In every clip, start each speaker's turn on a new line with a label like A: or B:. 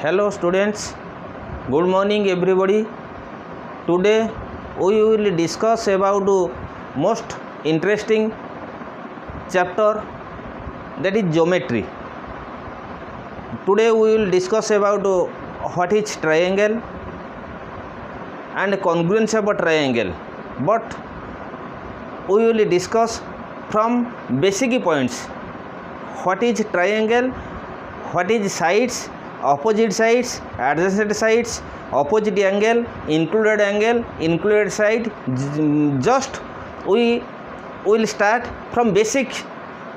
A: Hello students, good morning everybody. Today we will discuss about most interesting chapter, that is geometry. Today we will discuss about what is triangle and congruence of a triangle, but we will discuss from basic points. What is triangle, what is sides, opposite sides, adjacent sides, opposite angle, included side. Just we will start from basic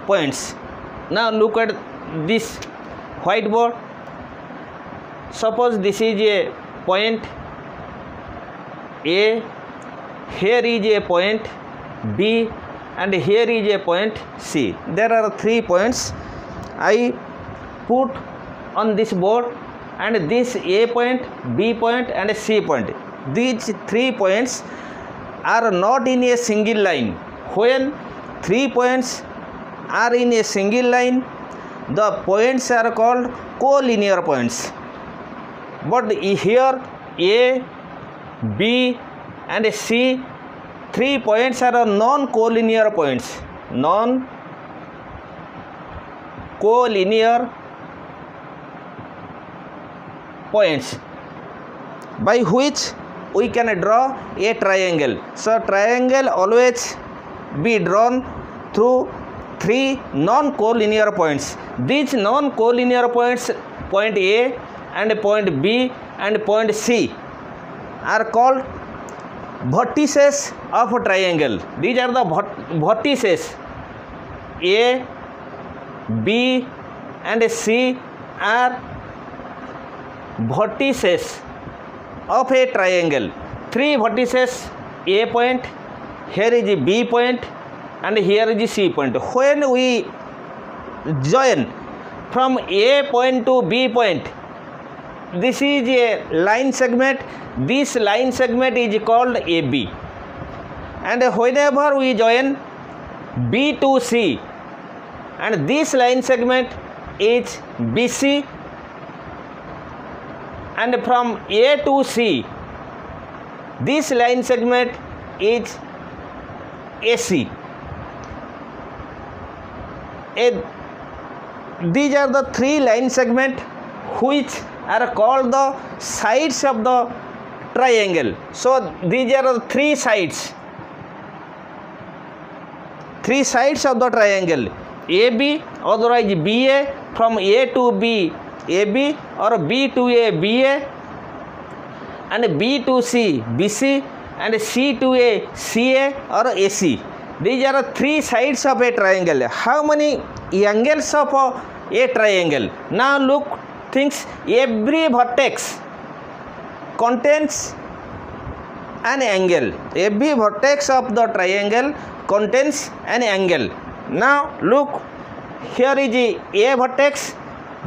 A: points. Now look at this whiteboard. Suppose this is a point A, here is a point B, and here is a point C. There are 3 points I put on this board, and this A point, B point and C point. These 3 points are not in a single line. When 3 points are in a single line, the points are called collinear points. But here A, B and C, 3 points are non-collinear points. Non-collinear points by which we can draw a triangle. So triangle always be drawn through 3 non-collinear points. These non-collinear points, point A and point B and point C, are called vertices of a triangle. These are the vertices. A, B and C are vertices of a triangle. 3 vertices, A point, here is a B point and here is a C point. When we join from A point to B point, this is a line segment. This line segment is called AB. And whenever we join B to C, and this line segment is BC, and from A to C, this line segment is AC. These are the 3 line segments which are called the sides of the triangle. So these are the 3 sides. 3 sides of the triangle. AB, otherwise BA, from A to B AB, or B to A BA, and B to C BC, and C to A CA or AC. These are 3 sides of a triangle. How many angles of a triangle? Now look things. Every vertex contains an angle. Every vertex of the triangle contains an angle. Now look, here is A vertex,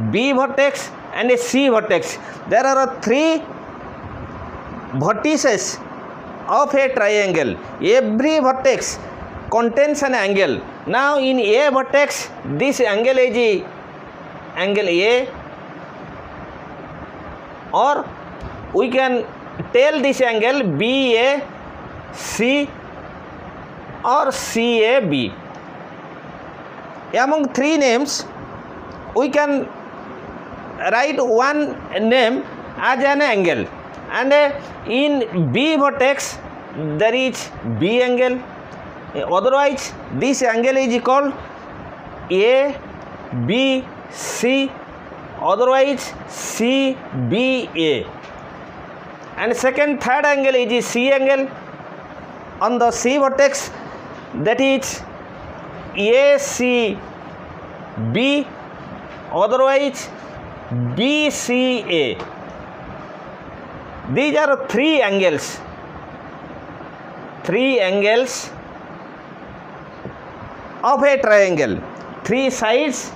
A: B vertex and a C vertex. There are 3 vertices of a triangle. Every vertex contains an angle. Now in A vertex, this angle is angle A, or we can tell this angle BAC or CAB. Among 3 names, we can write one name as an angle, and in B vertex there is B angle. Otherwise this angle is called ABC, otherwise CBA. And third angle is C angle on the C vertex, that is ACB, otherwise BCA. These are 3 angles. 3 angles of a triangle. 3 sides.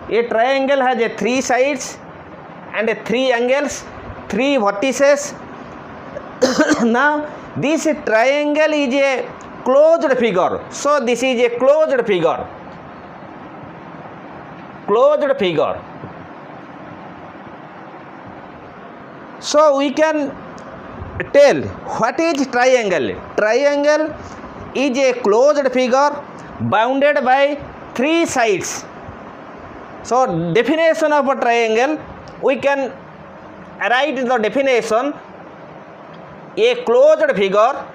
A: A triangle has 3 sides and 3 angles, 3 vertices. Now this triangle is a closed figure. So this is a closed figure. So we can tell what is triangle. Triangle is a closed figure bounded by three sides. So definition of a triangle, we can write the definition: a closed figure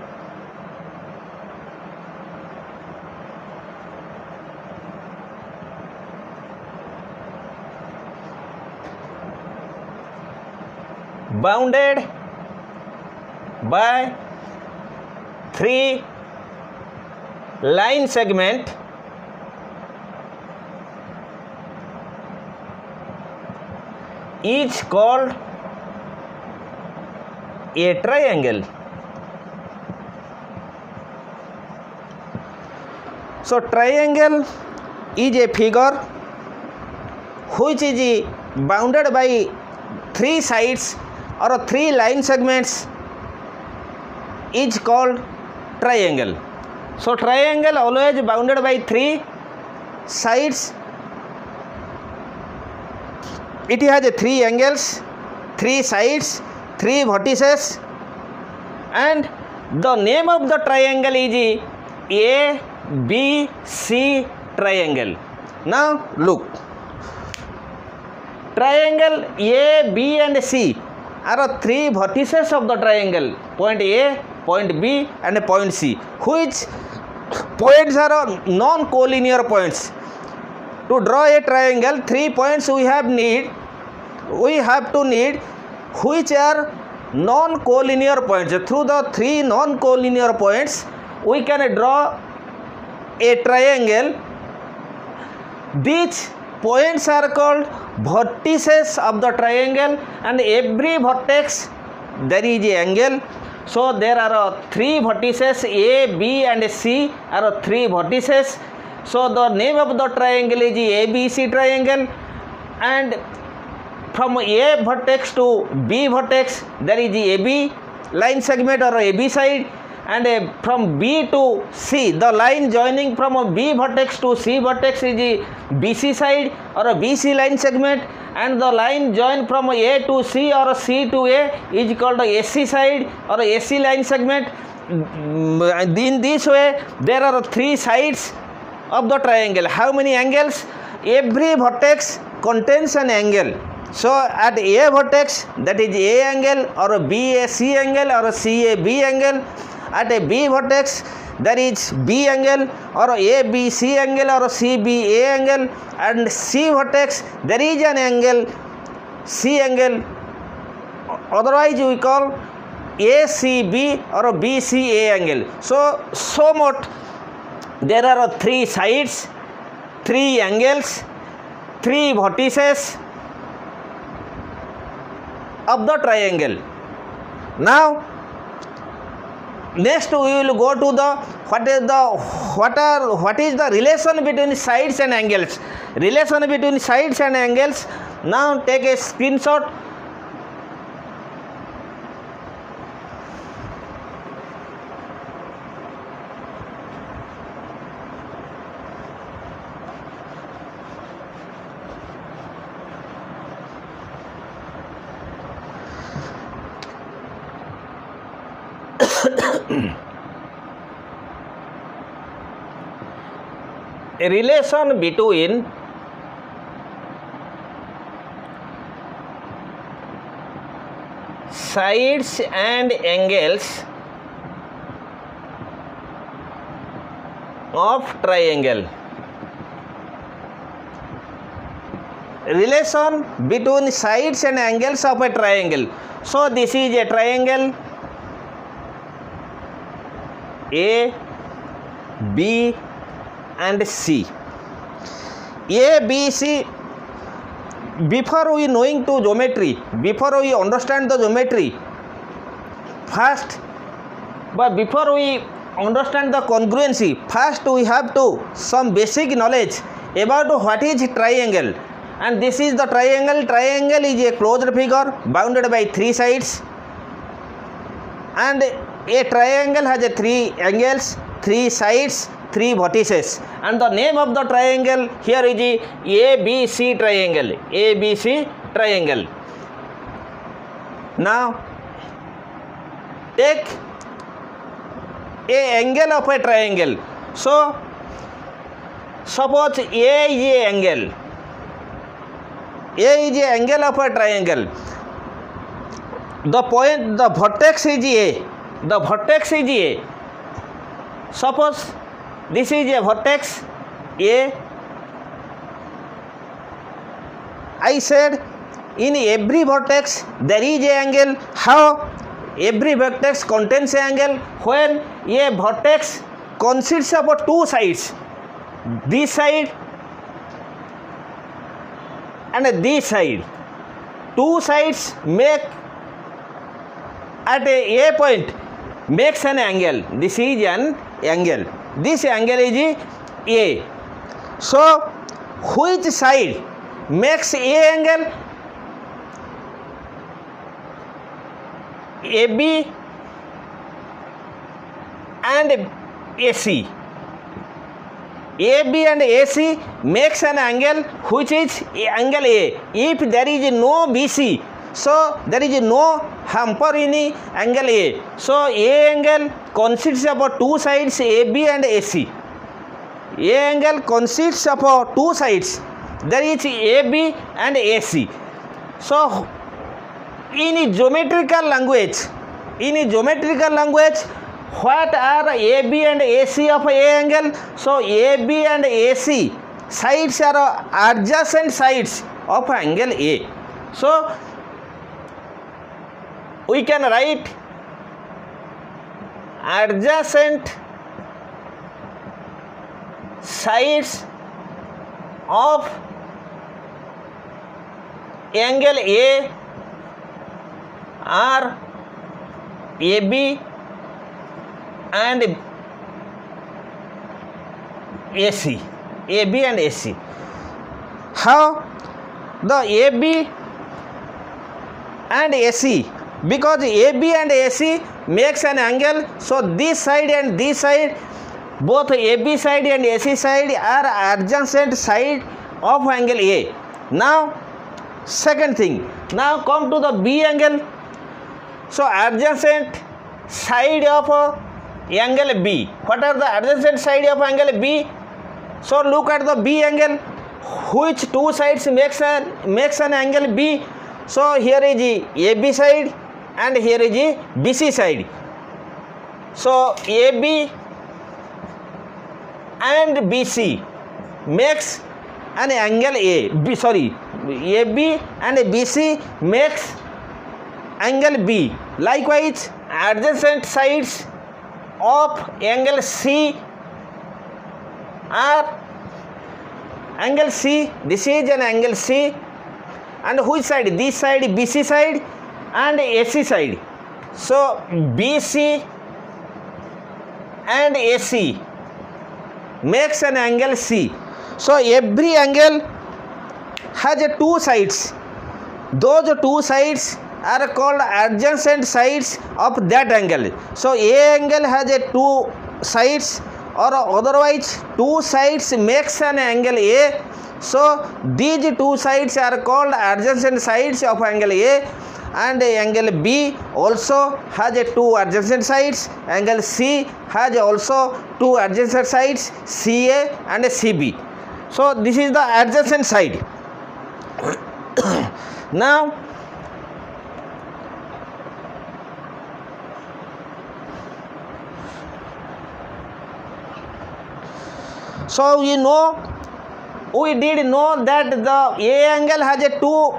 A: bounded by three line segment is called a triangle. So triangle is a figure which is bounded by three sides or three line segments is called triangle. So triangle always bounded by three sides. It has three angles, three sides, three vertices, and the name of the triangle is A B C triangle. Now look, triangle A, B and C are three vertices of the triangle, point A, point B and point C, which points are non-collinear points. To draw a triangle, 3 points we have to need which are non-collinear points. Through the three non-collinear points we can draw a triangle. These points are called vertices of the triangle, and every vertex there is an angle. So there are three vertices, A, B and C are three vertices. So the name of the triangle is ABC triangle, and from A vertex to B vertex there is AB line segment or AB side, and from B to C, the line joining from B vertex to C vertex is BC side or a BC line segment, and the line joined from A to C or C to A is called AC side or AC line segment. In this way there are three sides of the triangle. How many angles? Every vertex contains an angle. So at A vertex, that is A angle or a BAC angle or a CAB angle. At a B vertex there is B angle or ABC angle or CBA angle, and C vertex there is an angle C angle, otherwise we call ACB or BCA angle. So much there are three sides, three angles, three vertices of the triangle. Now next we will go to the what is the relation between sides and angles. Relation between sides and angles. Now take a screenshot. A relation between sides and angles of triangle. Relation between sides and angles of a triangle. So this is a triangle A, B and C. A, B, C. Before we knowing to geometry, before we understand the geometry, before we understand the congruency, first we have to some basic knowledge about what is triangle. And this is the triangle. Triangle is a closed figure bounded by three sides, and a triangle has three angles, three sides, three vertices, and the name of the triangle here is ABC triangle. ABC triangle. Now take a angle of a triangle. So suppose A is a angle. A is a angle of a triangle. The vertex is A. The vertex is A. Suppose this is a vertex A. I said in every vertex there is a angle. How? Every vertex contains an angle when a vertex consists of two sides, this side and this side. Two sides make at a point makes an angle. This is an angle. This angle is A. So which side makes A angle? AB and AC. AB and AC makes an angle which is angle A. If there is no BC, so there is no hamper in angle A. So A angle consists of two sides AB and AC. A angle consists of two sides. There is AB and AC. So in geometrical language, what are AB and AC of A angle? So AB and AC sides are adjacent sides of angle A. So we can write adjacent sides of angle A are AB and AC. AB and AC. How? The AB and AC, because AB and AC makes an angle, so this side and this side, both AB side and AC side are adjacent side of angle A. Now second thing, now come to the B angle. So adjacent side of angle B. What are the adjacent side of angle B? So look at the B angle. Which two sides makes an angle B? So here is the AB side and here is the BC side. So AB and BC makes an angle A. AB and BC makes angle B. Likewise, adjacent sides of angle C are angle C. This is an angle C. And which side? This side, BC side and AC side. So BC and AC makes an angle C. So every angle has two sides. Those two sides are called adjacent sides of that angle. So A angle has two sides, or otherwise two sides makes an angle A. So these two sides are called adjacent sides of angle A. And angle B also has two adjacent sides. Angle C has also two adjacent sides, CA and CB. So this is the adjacent side. Now so we did know that the A angle has two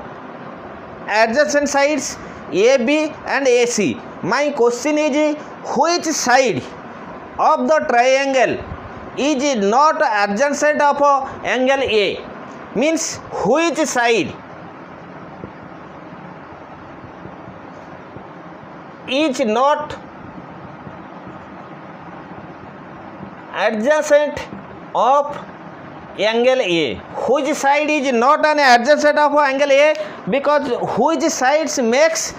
A: adjacent sides, AB and AC. My question is, which side of the triangle is not adjacent of angle A? Means which side is not adjacent of angle A? Which side is not an adjacent of angle A? Because which sides makes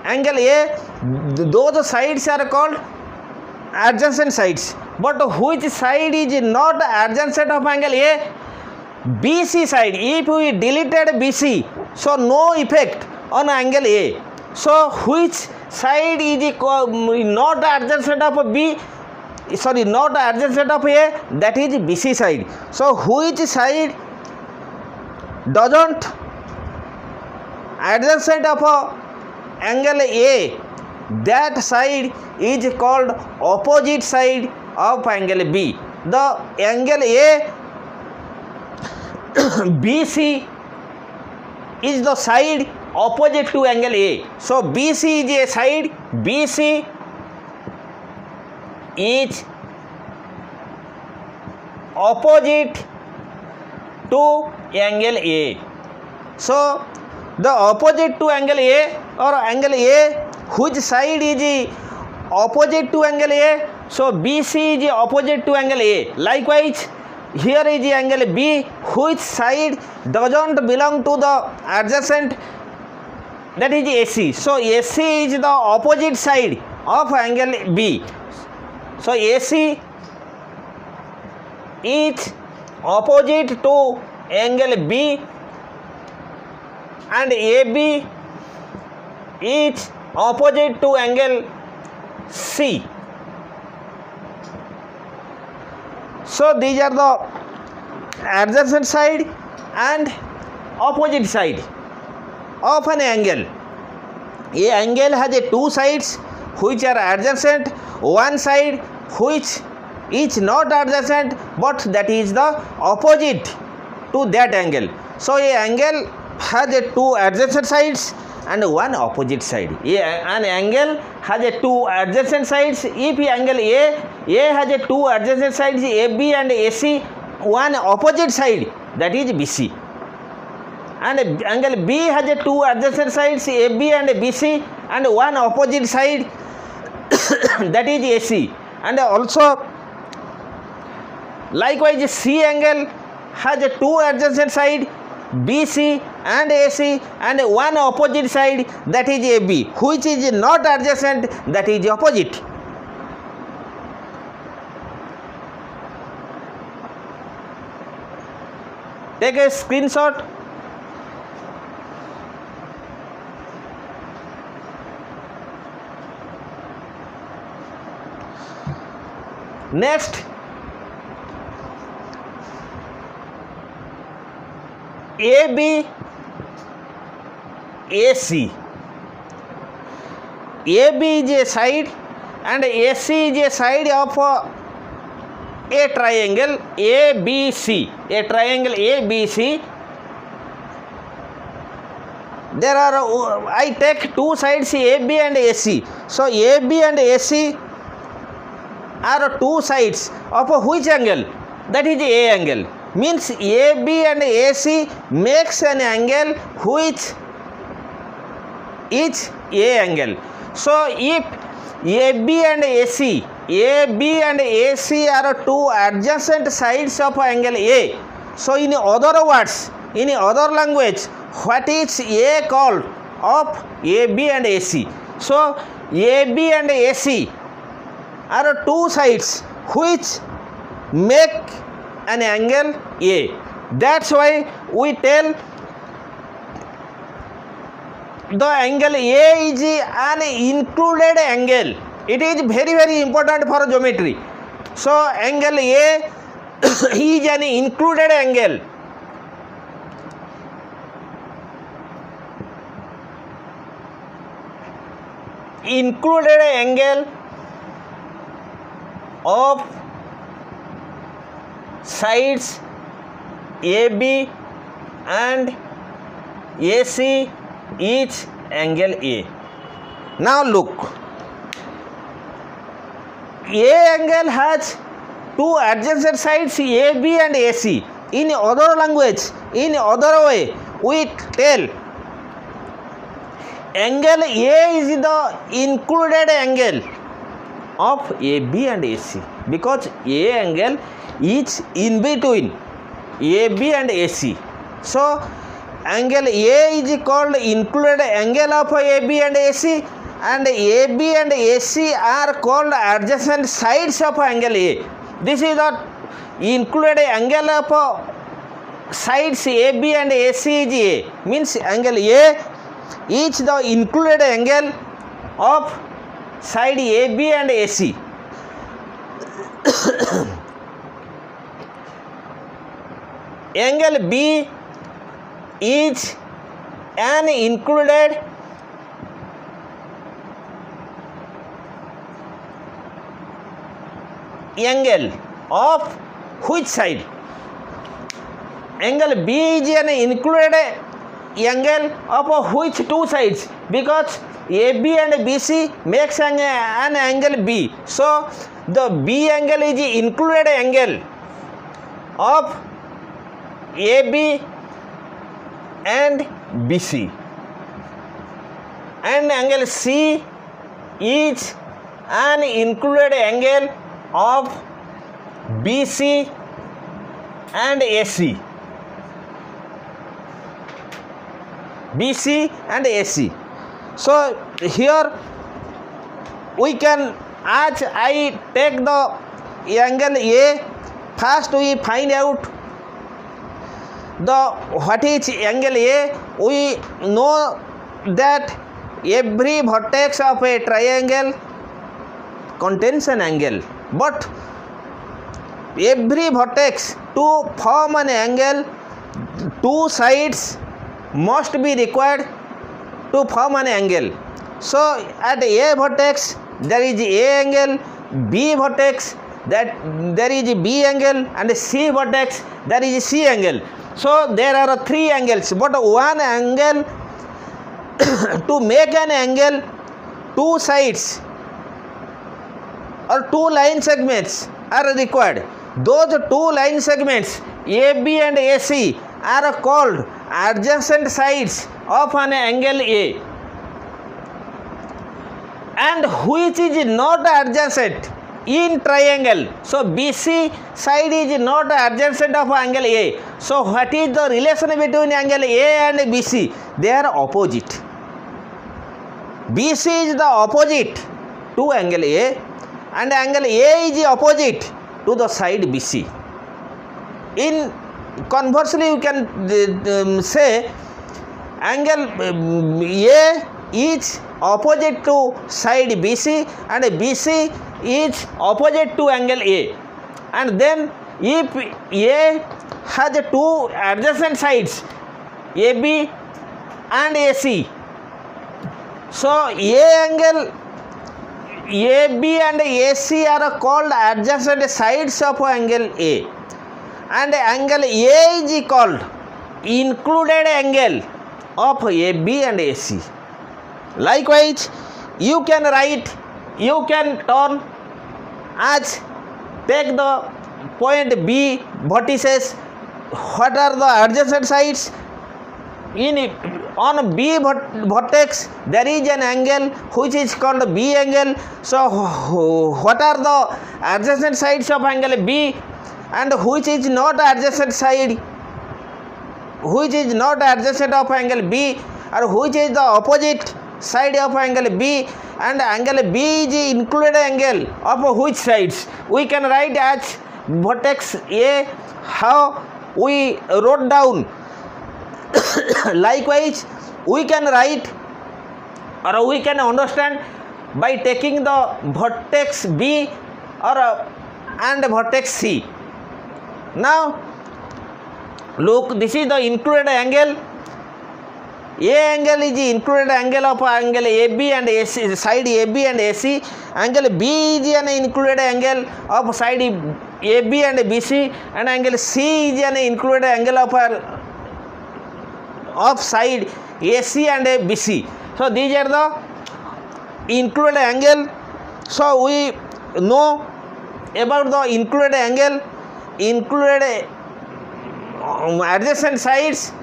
A: angle A, those sides are called adjacent sides. But which side is not adjacent of angle A? BC side. If we deleted BC, so no effect on angle A. So which side is not adjacent of B, sorry, not adjacent of A, that is BC side. So which side doesn't adjacent of angle A, that side is called opposite side of angle B. The angle A BC is the side opposite to angle A. So BC is a side, BC is opposite to angle A. So the opposite to angle A, or angle A which side is opposite to angle A, so BC is opposite to angle A. Likewise here is angle B which side doesn't belong to the adjacent, that is AC. So AC is the opposite side of angle B. So AC is opposite to angle B and AB is opposite to angle C. So these are the adjacent side and opposite side of an angle. A angle has two sides which are adjacent, one side which is not adjacent but that is the opposite to that angle. So a angle has two adjacent sides and one opposite side. An angle has two adjacent sides. If angle A has two adjacent sides, AB and AC, one opposite side, that is BC. And angle B has two adjacent sides, AB and BC, and one opposite side, that is AC. And also likewise C angle has two adjacent side, BC and AC, and one opposite side, that is AB, which is not adjacent, that is opposite. Take a screenshot. Next, AB, AC. AB is a side and AC is a side of a triangle ABC. A triangle ABC. There are, I take two sides AB and AC. So AB and AC are two sides of which angle? That is A angle. Means AB and AC makes an angle which is A angle. So if AB and AC are two adjacent sides of angle A. So in other words, in other language, what is A called? Of AB and AC. So AB and AC are two sides which make an angle A. That's why we tell the angle A is an included angle. It is very important for geometry. So angle A is an included angle. Included angle of sides AB and AC is angle A. Now look, A angle has two adjacent sides AB and AC. In other language, in other way, we tell angle A is the included angle of AB and AC, because A angle is in between AB and AC. So angle A is called included angle of AB and AC, and AB and AC are called adjacent sides of angle A. This is the included angle of sides AB and AC is A, means angle A is the included angle of side AB and AC. Angle B is an included angle of which side? Angle B is an included angle of which two sides? Because AB and BC makes an angle B. So the B angle is included angle of AB and BC, and angle C is an included angle of BC and AC. BC and AC. So here we can, as I take the angle A, first we find out what is angle A. We know that every vertex of a triangle contains an angle, but every vertex to form an angle, two sides must be required to form an angle. So at A vertex there is A angle, B vertex that there is B angle, and C vertex there is C angle. So there are three angles, but one angle to make an angle, two sides or two line segments are required. Those two line segments AB and AC are called adjacent sides of an angle A, and which is not adjacent in triangle. So BC side is not adjacent of angle A. So what is the relation between angle A and BC? They are opposite. BC is the opposite to angle A, and angle A is opposite to the side BC. In conversely, you can say angle A is opposite to side BC, and BC is opposite to angle A. And then if A has two adjacent sides, AB and AC, so A angle AB and AC are called adjacent sides of angle A, and angle A is called included angle of AB and AC. Likewise, you can turn as take the point B vertices. What are the adjacent sides? On B vertex there is an angle which is called B angle. So what are the adjacent sides of angle B, and which is not adjacent side, which is not adjacent of angle B, or which is the opposite side of angle B, and angle B is included angle of which sides? We can write as vertex A, how we wrote down. Likewise, we can write or we can understand by taking the vertex B and vertex C. Now look, this is the included angle. A angle is the included angle of angle AB and AC, side AB and AC. Angle B is an included angle of side AB and BC, and angle C is an included angle of side AC and BC. So these are the included angle. So we know about the included angle, included adjacent sides,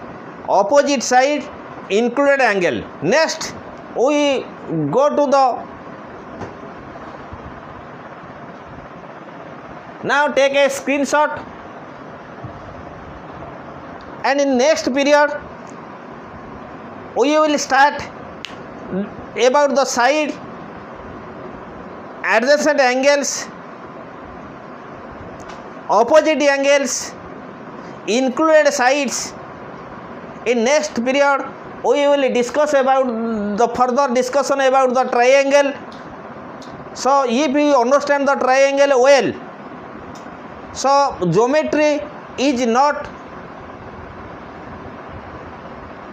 A: opposite side, included angle. Next we go to the, now take a screenshot, and in next period we will start about the side, adjacent angles, opposite angles, included sides. In next period we will discuss about the further discussion about the triangle. So if you understand the triangle well, so geometry is not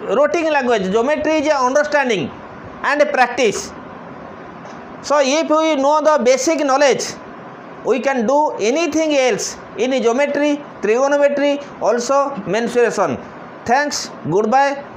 A: routine language. Geometry is understanding and practice. So if we know the basic knowledge, we can do anything else in geometry, trigonometry, also mensuration. Thanks. Goodbye.